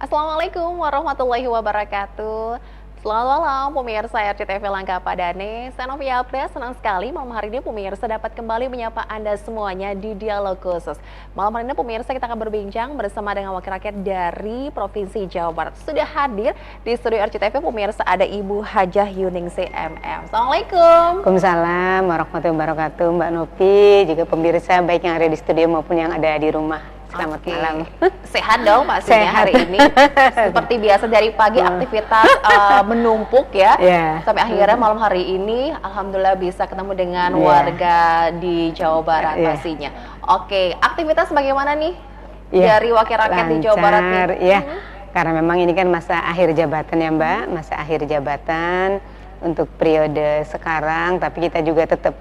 Assalamualaikum warahmatullahi wabarakatuh. Selamat malam pemirsa RCTV Langka Padane. Saya Novia Apria, senang sekali malam hari ini pemirsa dapat kembali menyapa Anda semuanya di Dialog Khusus. Malam hari ini pemirsa kita akan berbincang bersama dengan wakil rakyat dari Provinsi Jawa Barat. Sudah hadir di studio RCTV pemirsa ada Ibu Hajah Yuningsih MM. Assalamualaikum. Waalaikumsalam warahmatullahi wabarakatuh Mbak Novi, juga pemirsa baik yang ada di studio maupun yang ada di rumah. Selamat malam. Sehat dong pastinya hari ini. Seperti biasa dari pagi aktivitas menumpuk ya. Sampai akhirnya malam hari ini alhamdulillah bisa ketemu dengan warga di Jawa Barat pastinya. Oke, aktivitas bagaimana nih dari wakil rakyat di Jawa Barat nih? Iya, karena memang ini kan masa akhir jabatan ya Mbak, masa akhir jabatan untuk periode sekarang, tapi kita juga tetap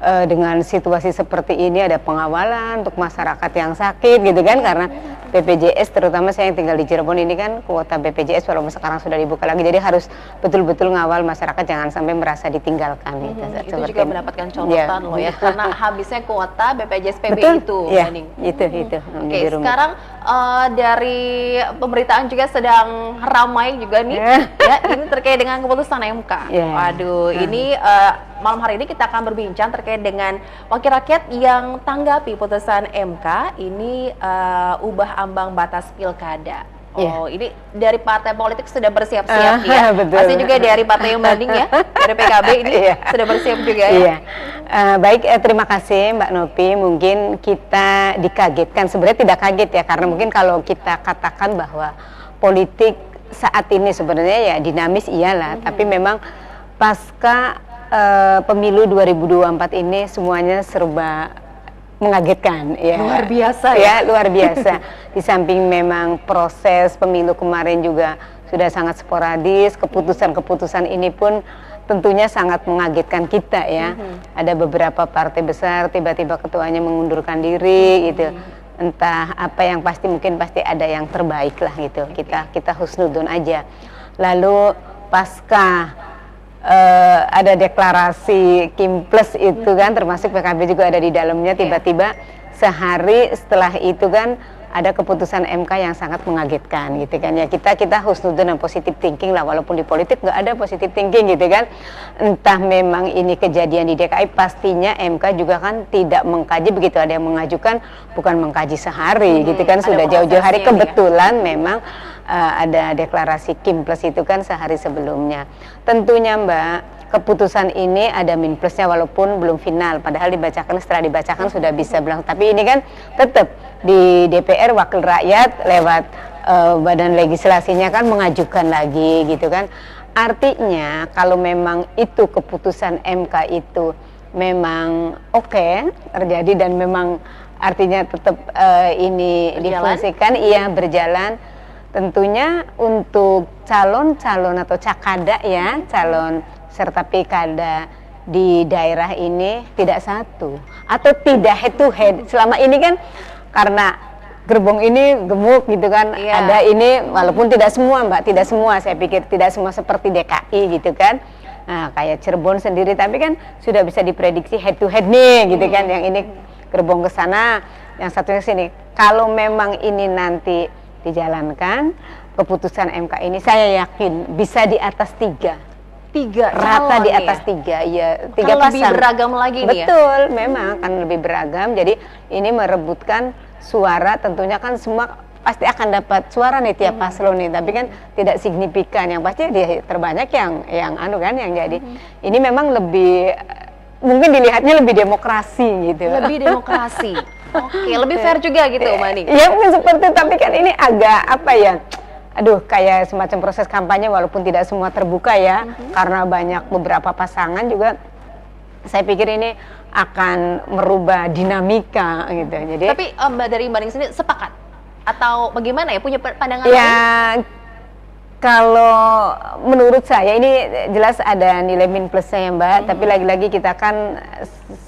dengan situasi seperti ini ada pengawalan untuk masyarakat yang sakit gitu kan, karena BPJS terutama saya yang tinggal di Cirebon ini kan kuota BPJS walaupun sekarang sudah dibuka lagi, jadi harus betul-betul ngawal masyarakat jangan sampai merasa ditinggalkan gitu. Itu juga mendapatkan contohan loh ya, karena habisnya kuota BPJS PB itu. Itu. Oke, sekarang dari pemberitaan juga sedang ramai juga nih ya, ini terkait dengan keputusan MK. Waduh, ini malam hari ini kita akan berbincang terkait dengan wakil rakyat yang tanggapi putusan MK ini ubah ambang batas pilkada. Ini dari partai politik sudah bersiap-siap ya. Pasti juga dari partai yang banding ya, dari PKB ini sudah bersiap juga ya. Baik, terima kasih Mbak Novi. Mungkin kita dikagetkan, sebenarnya tidak kaget ya, karena mungkin kalau kita katakan bahwa politik saat ini sebenarnya ya dinamis iyalah, tapi memang pasca pemilu 2024 ini semuanya serba mengagetkan ya. Luar biasa ya. Luar biasa. Di samping memang proses pemilu kemarin juga sudah sangat sporadis, keputusan-keputusan ini pun tentunya sangat mengagetkan kita ya. Ada beberapa partai besar tiba-tiba ketuanya mengundurkan diri gitu. Entah apa yang pasti, mungkin pasti ada yang terbaik lah gitu. Kita husnudon aja. Lalu pasca ada deklarasi Kim Plus itu kan, termasuk PKB juga ada di dalamnya, tiba-tiba sehari setelah itu kan ada keputusan MK yang sangat mengagetkan gitu kan ya. Kita husnudon dan positive thinking lah, walaupun di politik nggak ada positive thinking gitu kan. Entah memang ini kejadian di DKI, pastinya MK juga kan tidak mengkaji begitu, ada yang mengajukan bukan mengkaji sehari gitu kan, sudah jauh-jauh hari. Kebetulan memang ada deklarasi Kim Plus itu kan sehari sebelumnya. Tentunya Mbak, keputusan ini ada min plusnya walaupun belum final, padahal dibacakan, setelah dibacakan sudah bisa bilang, tapi ini kan tetap di DPR wakil rakyat lewat badan legislasinya kan mengajukan lagi gitu kan. Artinya kalau memang itu keputusan MK itu memang terjadi dan memang artinya tetap ini difungsikan, berjalan. Tentunya untuk calon-calon atau cakada ya, calon serta pilkada di daerah ini tidak satu atau tidak head to head. Selama ini kan karena gerbong ini gemuk gitu kan, ada ini walaupun tidak semua Mbak, tidak semua, saya pikir tidak semua seperti DKI gitu kan. Nah, kayak Cirebon sendiri, tapi kan sudah bisa diprediksi head to head nih gitu kan, yang ini gerbong ke sana, yang satunya ke sini. Kalau memang ini nanti dijalankan keputusan MK ini, saya yakin bisa di atas tiga rata di atas tiga ya, tiga pasang. Lebih beragam lagi nih ya. Betul, memang akan lebih beragam. Jadi ini merebutkan suara, tentunya kan semua pasti akan dapat suara nih tiap paslon nih, tapi kan tidak signifikan. Yang pasti dia terbanyak yang jadi. Ini memang lebih mungkin dilihatnya lebih demokrasi gitu. Lebih demokrasi. Oke, lebih fair juga gitu Mbak Ning. Ya mungkin seperti, tapi kan ini agak kayak semacam proses kampanye walaupun tidak semua terbuka ya, karena banyak beberapa pasangan juga. Saya pikir ini akan merubah dinamika gitu. Jadi tapi dari Mbak Ning sendiri sepakat atau bagaimana ya, punya pandangan lain? Kalau menurut saya ini jelas ada nilai min plusnya ya Mbak, tapi lagi-lagi kita kan,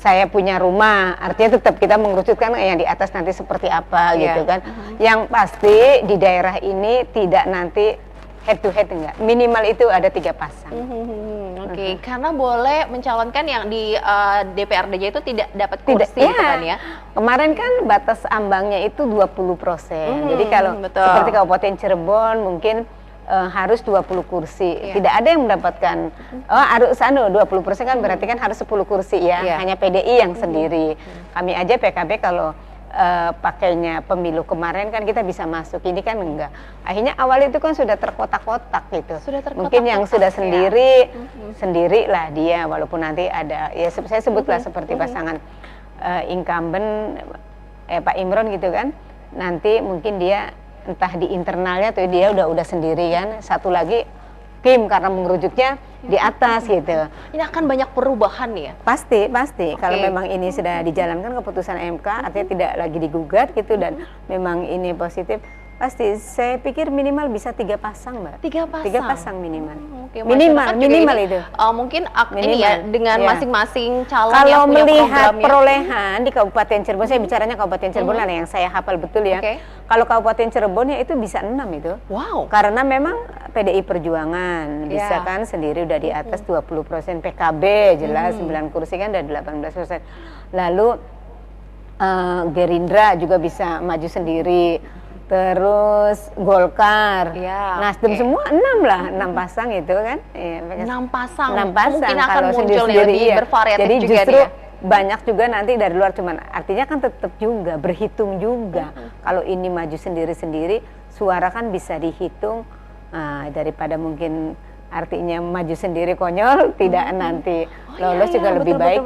saya punya rumah, artinya tetap kita mengerucutkan yang di atas nanti seperti apa gitu kan. Yang pasti di daerah ini tidak nanti head to head enggak. Minimal itu ada 3 pasang. Oke, karena boleh mencalonkan yang di DPRD-nya itu tidak dapat kursi gitu kan ya. Kemarin kan batas ambangnya itu 20%. Jadi kalau seperti Kabupaten Cirebon mungkin harus 20 kursi. Tidak ada yang mendapatkan harus 20% kan berarti kan harus 10 kursi ya. Hanya PDI yang sendiri. Kami aja PKB kalau pakainya pemilu kemarin kan kita bisa masuk, ini kan enggak. Akhirnya awal itu kan sudah terkotak-kotak gitu. Mungkin yang sudah sendiri, sendirilah dia, walaupun nanti ada, ya saya sebutlah seperti pasangan incumbent Pak Imron gitu kan, nanti mungkin dia entah di internalnya tuh dia udah sendiri kan, satu lagi Kim karena mengerujuknya di atas gitu. Ini akan banyak perubahan ya? Pasti. Kalau memang ini sudah dijalankan keputusan MK, artinya tidak lagi digugat gitu dan memang ini positif, pasti saya pikir minimal bisa 3 pasang, Mbak. 3 pasang? 3 pasang minimal. Minimal ini, itu. Mungkin ini ya dengan masing-masing calon kalau yang punya melihat programnya. perolehan di Kabupaten Cirebon, saya bicaranya Kabupaten Cirebon lah yang saya hafal betul ya. Kalau Kabupaten Cirebon ya itu bisa 6 itu. Wow. Karena memang PDI Perjuangan bisa kan sendiri udah di atas 20%, PKB jelas 9 kursi kan udah 18%. Lalu Gerindra juga bisa maju sendiri. Terus Golkar, Nasdem semua 6 pasang itu kan. 6 pasang. Mungkin akan kalau muncul sendiri bervariatif jadi juga justru dia. Banyak juga nanti dari luar, cuman artinya kan tetap juga berhitung juga. Kalau ini maju sendiri-sendiri, suara kan bisa dihitung daripada mungkin artinya maju sendiri konyol, tidak nanti lolos juga lebih baik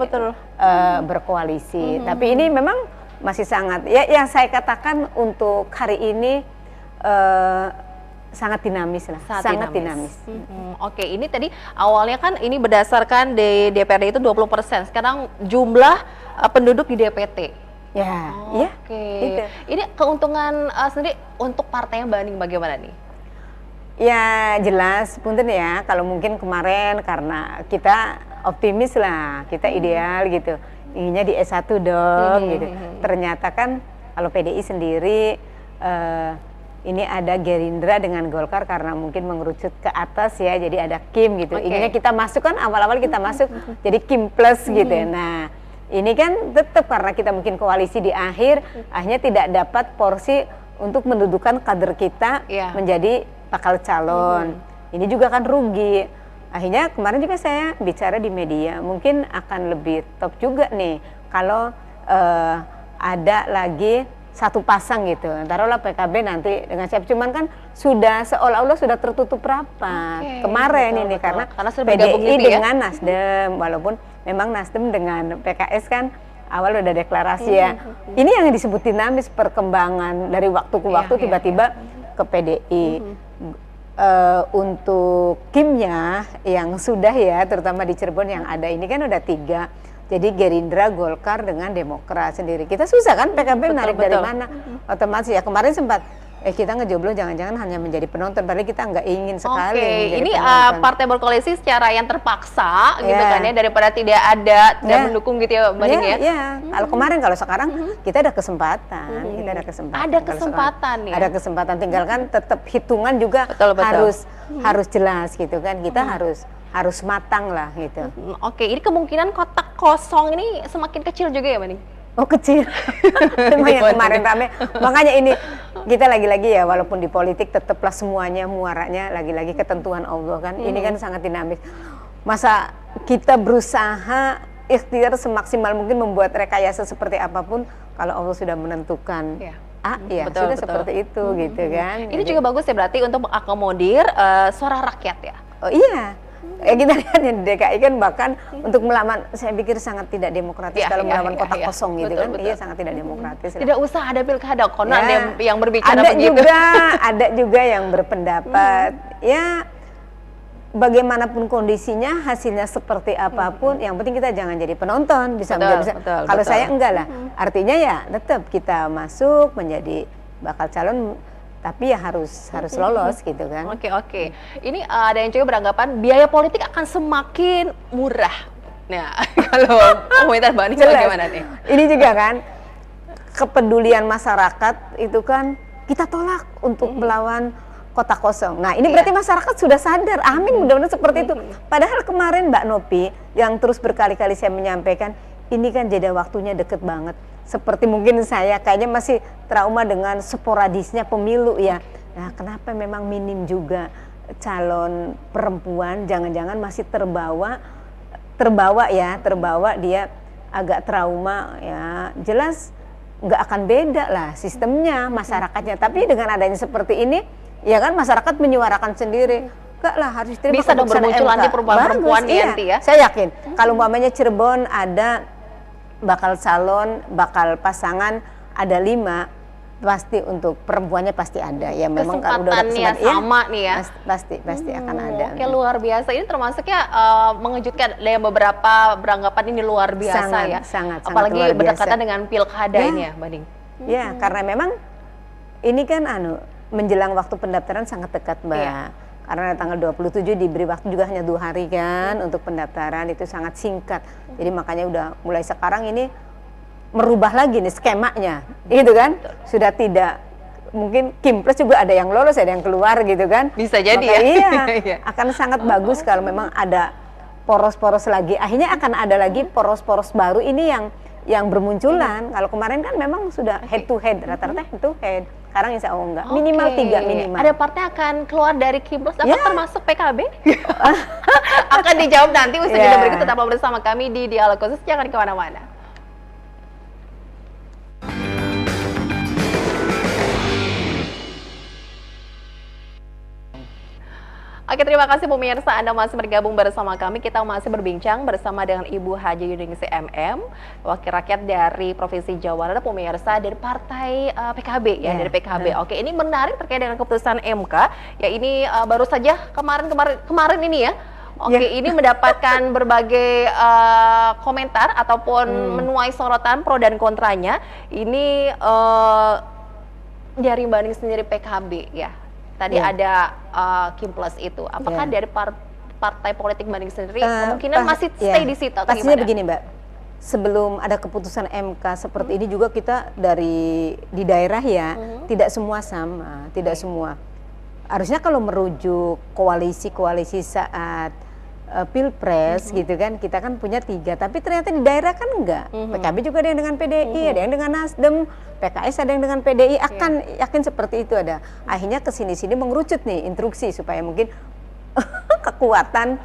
berkoalisi. Tapi ini memang masih sangat, ya yang saya katakan untuk hari ini sangat dinamis lah, sangat dinamis. Oke, ini tadi awalnya kan ini berdasarkan di DPRD itu 20%, sekarang jumlah penduduk di DPT. Gitu. Ini keuntungan sendiri untuk partai yang banding bagaimana nih? Ya jelas, punten ya, kalau mungkin kemarin karena kita optimis lah, kita ideal gitu. Inginnya di S1 dong gitu. Ternyata kan kalau PDI sendiri ini ada Gerindra dengan Golkar karena mungkin mengerucut ke atas ya, jadi ada Kim gitu. Inginnya kita masuk kan awal-awal kita masuk jadi Kim plus gitu. Nah ini kan tetap karena kita mungkin koalisi di akhir, akhirnya tidak dapat porsi untuk mendudukan kader kita menjadi bakal calon. Ini juga kan rugi. Akhirnya kemarin juga saya bicara di media, mungkin akan lebih top juga nih kalau ada lagi 1 pasang gitu. Taruhlah PKB nanti dengan siapa, cuman kan sudah seolah-olah sudah tertutup rapat kemarin ini karena PDI dengan Nasdem, walaupun memang Nasdem dengan PKS kan awal udah deklarasi ya. Ini yang disebut dinamis, perkembangan dari waktu ke waktu tiba-tiba ke PDI. Untuk Kimnya yang sudah ya, terutama di Cirebon yang ada ini kan udah 3. Jadi Gerindra, Golkar dengan Demokrat sendiri. Kita susah kan PKB narik dari mana? Otomatis ya kemarin sempat kita ngejoblo jangan-jangan hanya menjadi penonton, padahal kita nggak ingin sekali ini partai berkoalisi secara yang terpaksa gitu kan ya, daripada tidak ada dan mendukung gitu ya Mbak Ning ya. Kalau sekarang kita ada kesempatan, Ada kesempatan ya. Ada kesempatan, tinggal kan tetap hitungan juga harus jelas gitu kan. Kita harus matang lah gitu. Ini kemungkinan kotak kosong ini semakin kecil juga ya Mbak Ning? Oh kecil, memang yang kemarin rame. Makanya ini kita lagi-lagi ya, walaupun di politik tetaplah semuanya muaranya lagi-lagi ketentuan Allah kan. Ini kan sangat dinamis. Masa kita berusaha ikhtiar semaksimal mungkin membuat rekayasa seperti apapun, kalau Allah sudah menentukan sudah seperti itu gitu kan. Ini juga bagus ya berarti untuk mengakomodir suara rakyat ya. Oh iya. Kita lihat di DKI kan bahkan untuk melawan, saya pikir sangat tidak demokratis kalau melawan kotak kosong gitu kan. Iya, sangat tidak demokratis. Tidak usah ada pilkada, konon ada yang berbicara begitu. Ada juga yang berpendapat ya bagaimanapun kondisinya, hasilnya seperti apapun, yang penting kita jangan jadi penonton. Kalau saya enggak lah. Artinya ya tetap kita masuk menjadi bakal calon, tapi ya harus lolos gitu kan. Oke. Ini ada yang juga beranggapan biaya politik akan semakin murah. Nah, kalau komentar Mbak Ning bagaimana nih? Ini juga kan kepedulian masyarakat itu kan kita tolak untuk melawan kota kosong. Nah ini berarti masyarakat sudah sadar, amin, mudah-mudahan seperti itu. Padahal kemarin Mbak Nopi yang terus berkali-kali saya menyampaikan, ini kan jeda waktunya deket banget. Seperti mungkin saya kayaknya masih trauma dengan sporadisnya pemilu ya. Nah kenapa memang minim juga calon perempuan, jangan-jangan masih terbawa dia agak trauma ya. Jelas nggak akan beda lah sistemnya, masyarakatnya. Tapi dengan adanya seperti ini, ya kan masyarakat menyuarakan sendiri. Enggak lah, harus terima bisa dong bermuncul nanti perempuan-perempuan iya. ya. Saya yakin kalau umpamanya Cirebon ada bakal calon, bakal pasangan ada 5, pasti untuk perempuannya pasti ada. Ya memang kalau udah kesempatan sama nih ya. Pasti akan ada. Oke, luar biasa. Ini termasuknya mengejutkan. Ada yang beberapa beranggapan ini luar biasa ya. Sangat apalagi luar biasa. berdekatan dengan pilkada ini ya, Mbak Ning. Ya, karena memang ini kan menjelang waktu pendaftaran sangat dekat, Mbak. Iya. Karena tanggal 27 diberi waktu juga hanya 2 hari kan untuk pendaftaran, itu sangat singkat. Jadi makanya udah mulai sekarang ini merubah lagi nih skemanya, gitu kan? Sudah tidak, mungkin Kimpres juga ada yang lolos, ada yang keluar gitu kan? Bisa jadi makanya, iya, akan sangat bagus kalau memang ada poros-poros lagi. Akhirnya akan ada lagi poros-poros baru ini yang bermunculan. Kalau kemarin kan memang sudah head to head, rata-rata head to head. Sekarang insya Allah enggak, minimal 3 minimal. Ada partai akan keluar dari Kimpres, apa termasuk PKB? Akan dijawab nanti usai jeda berikut. Tetaplah bersama kami di Dialog Khusus, jangan kemana-mana. Oke, terima kasih pemirsa, Anda masih bergabung bersama kami. Kita masih berbincang bersama dengan Ibu Haja Yuningsih MM, wakil rakyat dari Provinsi Jawa Barat, pemirsa dari partai PKB ya, dari PKB. Oke, ini menarik terkait dengan keputusan MK. Ya ini baru saja kemarin ini ya. Oke, ini mendapatkan berbagai komentar ataupun menuai sorotan pro dan kontranya. Ini dari Mbak Ning sendiri PKB ya. Tadi ada Kimples itu, apakah dari partai politik Mbak Ning sendiri kemungkinan masih stay di situ atau pastinya gimana? Begini Mbak, sebelum ada keputusan MK seperti ini juga kita di daerah ya, tidak semua sama, tidak semua. Harusnya kalau merujuk koalisi saat Pilpres gitu kan, kita kan punya 3, tapi ternyata di daerah kan enggak. PKB juga ada yang dengan PDI, ada yang dengan Nasdem, PKS ada yang dengan PDI, akan yakin seperti itu ada. Akhirnya kesini-sini mengerucut nih instruksi supaya mungkin kekuatan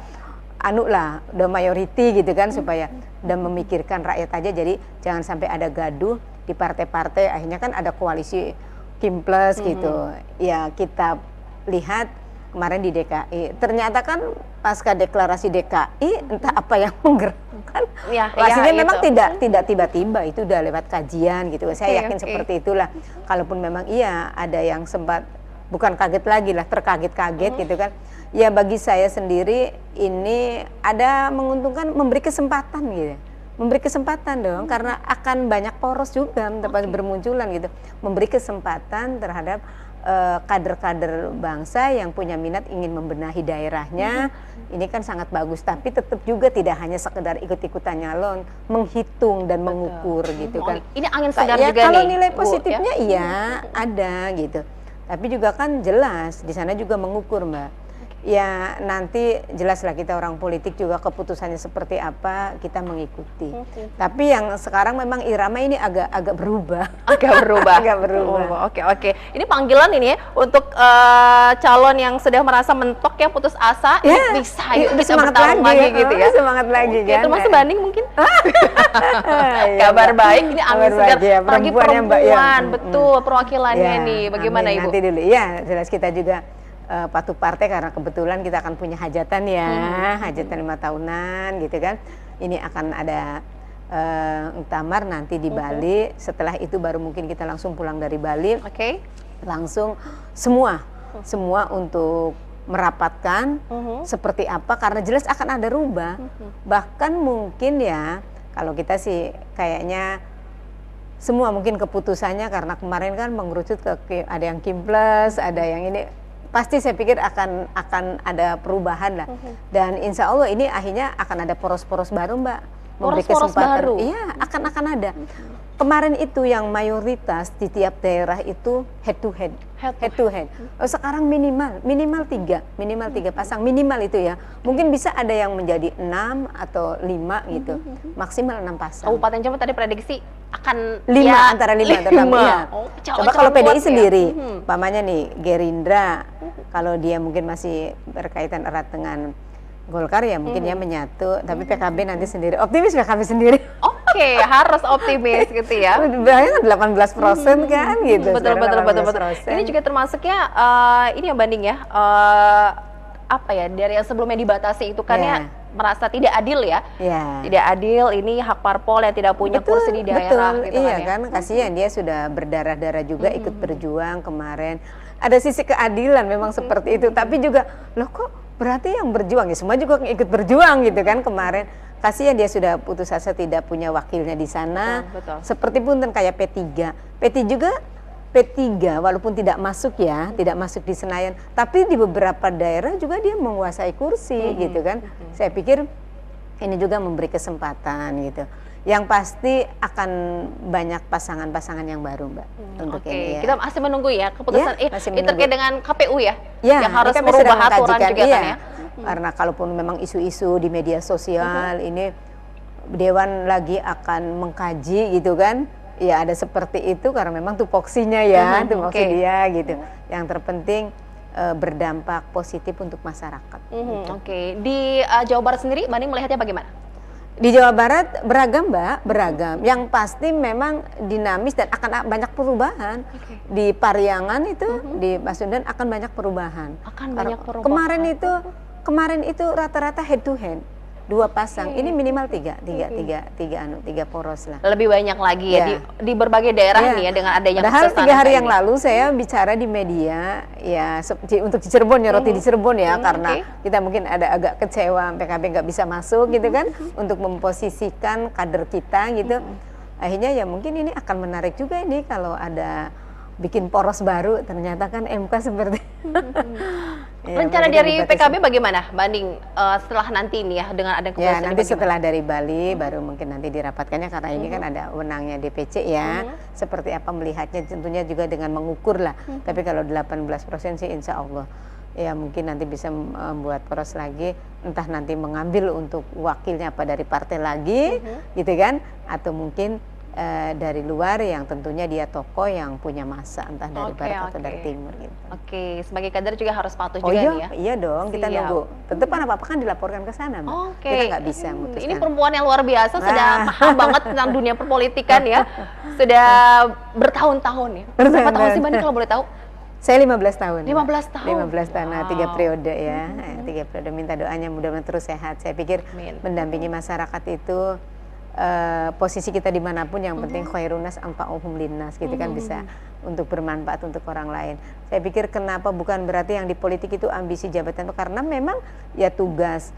udah mayority gitu kan, supaya udah memikirkan rakyat aja, jadi jangan sampai ada gaduh di partai-partai. Akhirnya kan ada koalisi Kimples gitu. Ya kita lihat kemarin di DKI, ternyata kan pasca deklarasi DKI entah apa yang menggerakkan. Pastinya memang tidak tiba-tiba, itu udah lewat kajian gitu. Saya yakin seperti itulah. Kalaupun memang ada yang sempat bukan kaget lagi lah, terkaget-kaget gitu kan. Ya bagi saya sendiri ini ada menguntungkan, memberi kesempatan gitu. Memberi kesempatan dong, karena akan banyak poros juga bermunculan gitu. Memberi kesempatan terhadap kader-kader bangsa yang punya minat ingin membenahi daerahnya. Ini kan sangat bagus, tapi tetap juga tidak hanya sekedar ikut-ikutan nyalon, menghitung dan mengukur gitu kan. Ini angin segar ya, juga kalau nih, nilai Bu, positifnya ada gitu. Tapi juga kan jelas di sana juga mengukur, Mbak. Ya nanti jelaslah kita orang politik juga keputusannya seperti apa kita mengikuti. Tapi yang sekarang memang irama ini agak berubah. Agak berubah. Oke. Ini panggilan ini ya untuk calon yang sudah merasa mentok ya, putus asa, bisa yuk kita bertarung lagi gitu ya. Semangat lagi kan. Termasuk banding mungkin. Kabar baik, ini angin segar bagi perempuan, betul perwakilannya nih. Bagaimana Ibu? Nanti dulu ya, jelas kita juga patuh partai karena kebetulan kita akan punya hajatan ya, hajatan 5 tahunan gitu kan. Ini akan ada muktamar nanti di Bali. Setelah itu baru mungkin kita langsung pulang dari Bali. Langsung semua untuk merapatkan seperti apa, karena jelas akan ada rubah. Bahkan mungkin ya kalau kita sih kayaknya semua mungkin keputusannya, karena kemarin kan mengerucut ke ada yang Kimples, ada yang ini. Pasti saya pikir akan ada perubahan lah. Dan insya Allah ini akhirnya akan ada poros-poros baru, Mbak. memberi poros-poros kesempatan. baru. Iya, akan ada. Kemarin itu yang mayoritas di tiap daerah itu head to head. Sekarang minimal tiga pasang, minimal itu ya. Mungkin bisa ada yang menjadi 6 atau 5 gitu, maksimal 6 pasang. Kabupaten Jember tadi prediksi akan 5, antara 5 atau 6. Iya. Coba kalau PDI sendiri, umpamanya nih Gerindra, kalau dia mungkin masih berkaitan erat dengan Golkar ya mungkin ya menyatu, tapi PKB nanti sendiri, optimis PKB sendiri. Oke, harus optimis gitu ya. Bayangkan 18% kan gitu. Betul. Ini juga termasuknya ini yang banding ya, apa ya, dari yang sebelumnya dibatasi itu kan ya merasa tidak adil ya. Tidak adil, ini hak parpol yang tidak punya kursi di daerah gitu iya kan ya. Kasihan dia sudah berdarah-darah juga ikut berjuang kemarin. Ada sisi keadilan memang seperti itu, tapi juga loh kok berarti yang berjuang ya semua juga ikut berjuang gitu kan kemarin. Kasihan dia sudah putus asa tidak punya wakilnya di sana. Betul. Seperti punten kayak P3 walaupun tidak masuk ya, tidak masuk di Senayan, tapi di beberapa daerah juga dia menguasai kursi gitu kan. Saya pikir ini juga memberi kesempatan gitu. Yang pasti akan banyak pasangan-pasangan yang baru, Mbak. Untuk ini ya. Kita masih menunggu ya keputusan. Ini terkait dengan KPU ya, yang harus merubah aturan juga kan ya. Karena kalaupun memang isu-isu di media sosial ini Dewan lagi akan mengkaji gitu kan. Ya ada seperti itu karena memang tupoksinya ya, tupoksi dia gitu. Yang terpenting berdampak positif untuk masyarakat. Di Jawa Barat sendiri, Mbak Ning melihatnya bagaimana? Di Jawa Barat beragam, Mbak, beragam. Yang pasti memang dinamis dan akan banyak perubahan. Di Pariangan itu, di Pasundan akan banyak perubahan. Kemarin itu rata-rata head to head. 2 pasang, ini minimal 3 poros lah. Lebih banyak lagi ya, di berbagai daerah nih ya dengan adanya keputusan. Padahal 3 hari yang lalu saya bicara di media ya untuk di Cirebon, nyoroti di Cirebon ya, karena kita mungkin ada agak kecewa PKB nggak bisa masuk gitu kan, untuk memposisikan kader kita gitu. Akhirnya ya mungkin ini akan menarik juga ini kalau ada bikin poros baru, ternyata kan MK seperti rencana dari PKB bagaimana banding setelah nanti ini ya dengan ada keputusan nanti setelah dari Bali baru mungkin nanti dirapatkannya karena ini kan ada wewenangnya DPC ya, seperti apa melihatnya tentunya juga dengan mengukur lah. Tapi kalau 18% sih insya Allah ya mungkin nanti bisa membuat poros lagi, entah nanti mengambil untuk wakilnya apa dari partai lagi gitu kan, atau mungkin dari luar yang tentunya dia tokoh yang punya masa entah dari barat atau dari timur gitu. Sebagai kader juga harus patuh juga nih ya. Iya dong, kita nunggu. Tentu apa-apa kan dilaporkan ke sana, Mbak. Kita nggak bisa memutuskan. Ini perempuan yang luar biasa, sudah paham banget tentang dunia perpolitikan ya. Sudah bertahun-tahun ya. Berapa tahun sih Mbak kalau boleh tahu? Saya 15 tahun. 15 tahun. 15 tahun, 3 periode ya. 3 periode, minta doanya mudah-mudahan terus sehat. Saya pikir mendampingi masyarakat itu posisi kita dimanapun yang penting khairunas anfa'uhum linnas gitu kan, bisa untuk bermanfaat untuk orang lain. Saya pikir kenapa bukan berarti yang di politik itu ambisi jabatan, karena memang ya tugas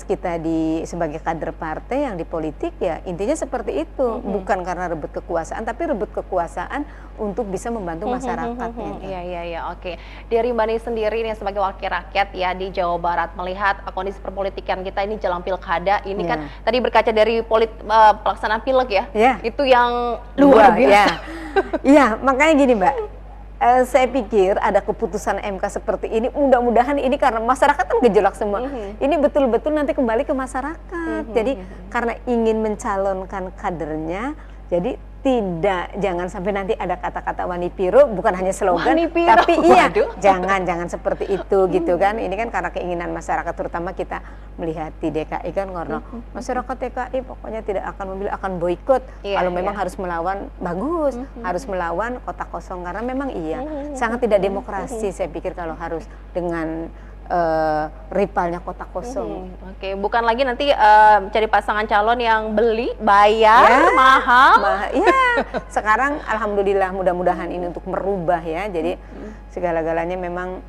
kita sebagai kader partai yang di politik ya intinya seperti itu, bukan karena rebut kekuasaan tapi rebut kekuasaan untuk bisa membantu masyarakat. Iya, oke. Dari Mbak Ning sendiri nih sebagai wakil rakyat ya di Jawa Barat, melihat kondisi perpolitikan kita ini jelang pilkada ini kan tadi berkaca dari pelaksanaan pileg ya, itu yang luar biasa. Iya, makanya gini Mbak, saya pikir ada keputusan MK seperti ini, mudah-mudahan ini karena masyarakat kan gejolak semua, ini betul-betul nanti kembali ke masyarakat. Jadi karena ingin mencalonkan kadernya, jadi jangan sampai nanti ada kata-kata wanipiro, bukan hanya slogan, tapi jangan seperti itu gitu kan. Ini kan karena keinginan masyarakat, terutama kita melihat di DKI kan, karena masyarakat DKI pokoknya tidak akan memilih, akan boikot kalau memang harus melawan, bagus, harus melawan kota kosong, karena memang sangat tidak demokrasi saya pikir kalau harus dengan rivalnya kota kosong. Bukan lagi nanti cari pasangan calon yang bayar mahal. Sekarang alhamdulillah mudah-mudahan ini untuk merubah ya. Jadi segala-galanya memang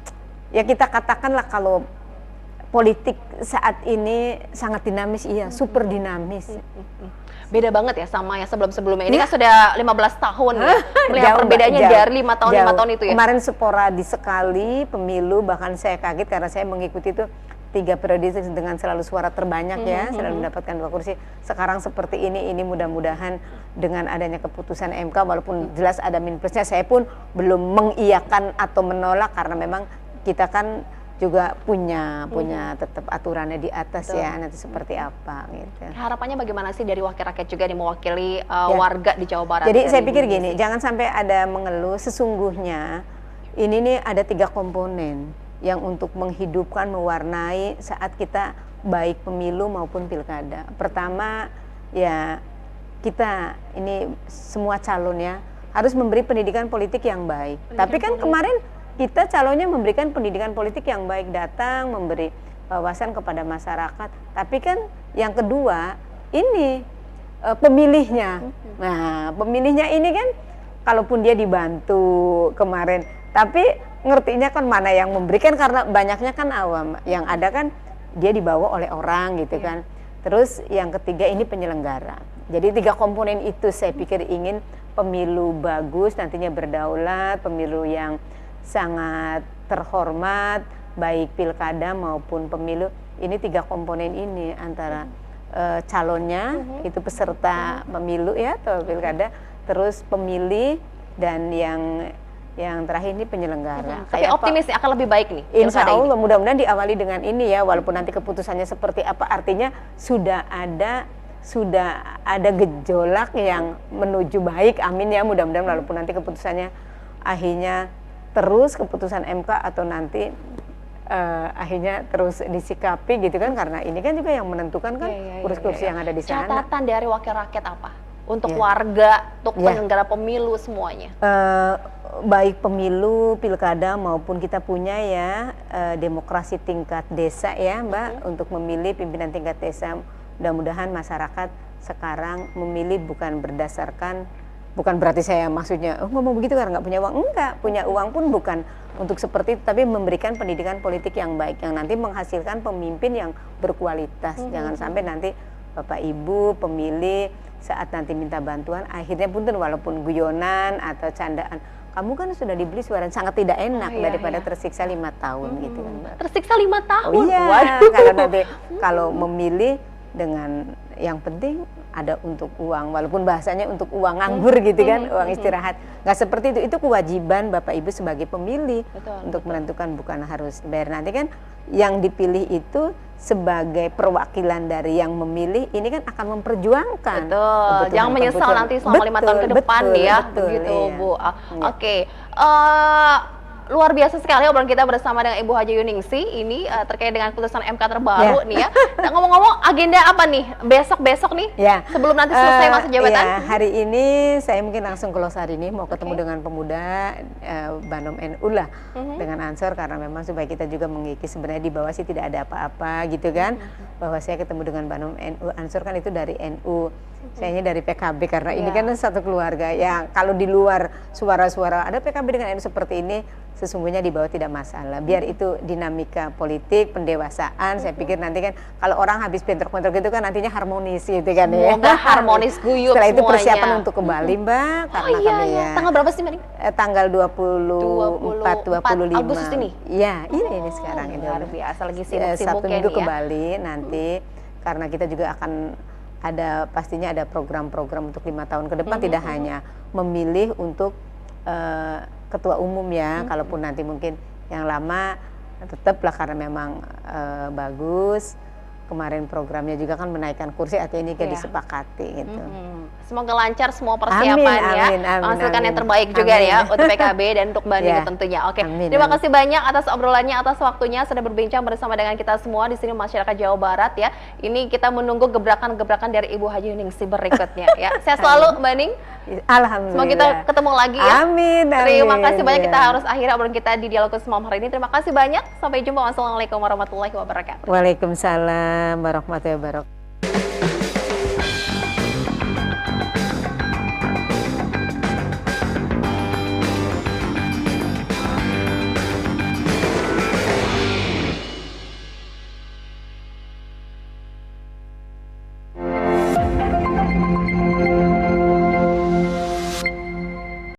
ya kita katakanlah kalau politik saat ini sangat dinamis, super dinamis. Beda banget ya sama yang sebelum-sebelumnya. Ini kan sudah 15 tahun ya. Melihat perbedaannya dari 5 tahun itu ya. Kemarin sporadis sekali pemilu, bahkan saya kaget karena saya mengikuti itu 3 periode dengan selalu suara terbanyak ya, selalu mendapatkan 2 kursi. Sekarang seperti ini mudah-mudahan dengan adanya keputusan MK, walaupun jelas ada min plusnya, saya pun belum mengiyakan atau menolak karena memang kita kan juga punya tetap aturannya di atas. Betul. Ya, nanti seperti apa gitu. Harapannya bagaimana sih dari wakil rakyat juga yang mewakili warga di Jawa Barat? Jadi saya pikir gini, jangan sampai ada mengeluh. Sesungguhnya ini nih ada 3 komponen yang untuk menghidupkan, mewarnai saat kita baik pemilu maupun pilkada. Pertama ya, kita ini semua calon ya harus memberi pendidikan politik yang baik. Tapi kan kemarin kita calonnya memberikan pendidikan politik yang baik, datang memberi wawasan kepada masyarakat. Tapi kan yang kedua ini pemilihnya. Nah, pemilihnya ini kan kalaupun dia dibantu kemarin, tapi ngertinya kan mana yang memberikan, karena banyaknya kan awam. Yang ada kan dia dibawa oleh orang gitu kan. Terus yang ketiga ini penyelenggara. Jadi 3 komponen itu saya pikir ingin pemilu bagus, nantinya berdaulat, pemilu yang sangat terhormat, baik pilkada maupun pemilu. Ini 3 komponen ini antara calonnya, itu peserta pemilu ya atau pilkada, terus pemilih, dan yang terakhir ini penyelenggara. Tapi optimis akan lebih baik nih. Insya Allah mudah-mudahan diawali dengan ini ya, walaupun nanti keputusannya seperti apa, artinya sudah ada gejolak yang menuju baik. Amin ya, mudah-mudahan walaupun nanti keputusannya akhirnya terus keputusan MK atau nanti akhirnya terus disikapi gitu kan, karena ini kan juga yang menentukan kan kursi-kursi yang ada di sana. Catatan dari wakil rakyat apa untuk warga, untuk penyelenggara pemilu semuanya? Baik pemilu, pilkada maupun kita punya ya demokrasi tingkat desa ya Mbak, untuk memilih pimpinan tingkat desa. Mudah-mudahan masyarakat sekarang memilih bukan berdasarkan, bukan berarti saya maksudnya ngomong begitu karena nggak punya uang, enggak, punya uang pun bukan untuk seperti itu, tapi memberikan pendidikan politik yang baik yang nanti menghasilkan pemimpin yang berkualitas. Jangan sampai nanti Bapak Ibu pemilih saat nanti minta bantuan akhirnya punten walaupun guyonan atau candaan, kamu kan sudah dibeli suara, sangat tidak enak daripada tersiksa 5 tahun gitu kan Mbak. Tersiksa 5 tahun? Waduh. Karena nanti kalau memilih dengan yang penting ada untuk uang, walaupun bahasanya untuk uang nganggur gitu kan, uang istirahat. Nggak seperti itu kewajiban Bapak Ibu sebagai pemilih untuk menentukan, bukan harus bayar. Nanti kan yang dipilih itu sebagai perwakilan dari yang memilih, ini kan akan memperjuangkan. Betul, jangan menyesal nanti selama 5 tahun ke depan ya, begitu Bu. Oke. Luar biasa sekali obrolan kita bersama dengan Ibu Haja Yuningsi ini terkait dengan keputusan MK terbaru nih ya. Nah, ngomong-ngomong agenda apa nih besok nih sebelum nanti selesai masa jabatan? Hari ini saya mungkin langsung ke Losari ini mau ketemu dengan pemuda Banom NU lah, dengan Ansor, karena memang supaya kita juga mengikis, sebenarnya di bawah sih tidak ada apa-apa gitu kan, bahwa saya ketemu dengan Banom NU. Ansor kan itu dari NU, sayanya dari PKB, karena ini kan satu keluarga ya. Kalau di luar suara-suara ada PKB dengan NU seperti ini, sesungguhnya di bawah tidak masalah. Biar itu dinamika politik, pendewasaan. Saya pikir nanti kan kalau orang habis bentrok-bentrok gitu kan nantinya harmonis gitu kan ya. Semoga harmonis guyup setelah itu semuanya. Persiapan untuk kembali Mbak. Karena kami ya. Tanggal berapa sih Mbak? Tanggal 24, 25. Agustus ini? Iya, ini sekarang. Luar biasa, lagi sibuk-sibuk Satu minggu ke Bali nanti, karena kita juga akan ada, pastinya ada program-program untuk 5 tahun ke depan, tidak hanya memilih untuk ketua umum ya, kalaupun nanti mungkin yang lama tetaplah karena memang bagus. Kemarin programnya juga kan menaikkan kursi, artinya ini kayak disepakati gitu. Semoga lancar semua persiapannya, menghasilkan yang terbaik juga ya untuk PKB dan untuk Bandung tentunya. Oke, terima kasih banyak atas obrolannya, atas waktunya sudah berbincang bersama dengan kita semua di sini masyarakat Jawa Barat ya. Ini kita menunggu gebrakan-gebrakan dari Ibu Haja Yuningsi berikutnya ya. Sehat selalu Mbak Ning. Alhamdulillah. Semoga kita ketemu lagi ya. Amin. Terima kasih banyak, kita harus akhiri obrolan kita di Dialog Malam hari ini. Terima kasih banyak. Sampai jumpa. Wassalamualaikum warahmatullahi wabarakatuh. Waalaikumsalam warahmatullahi wabarakatuh.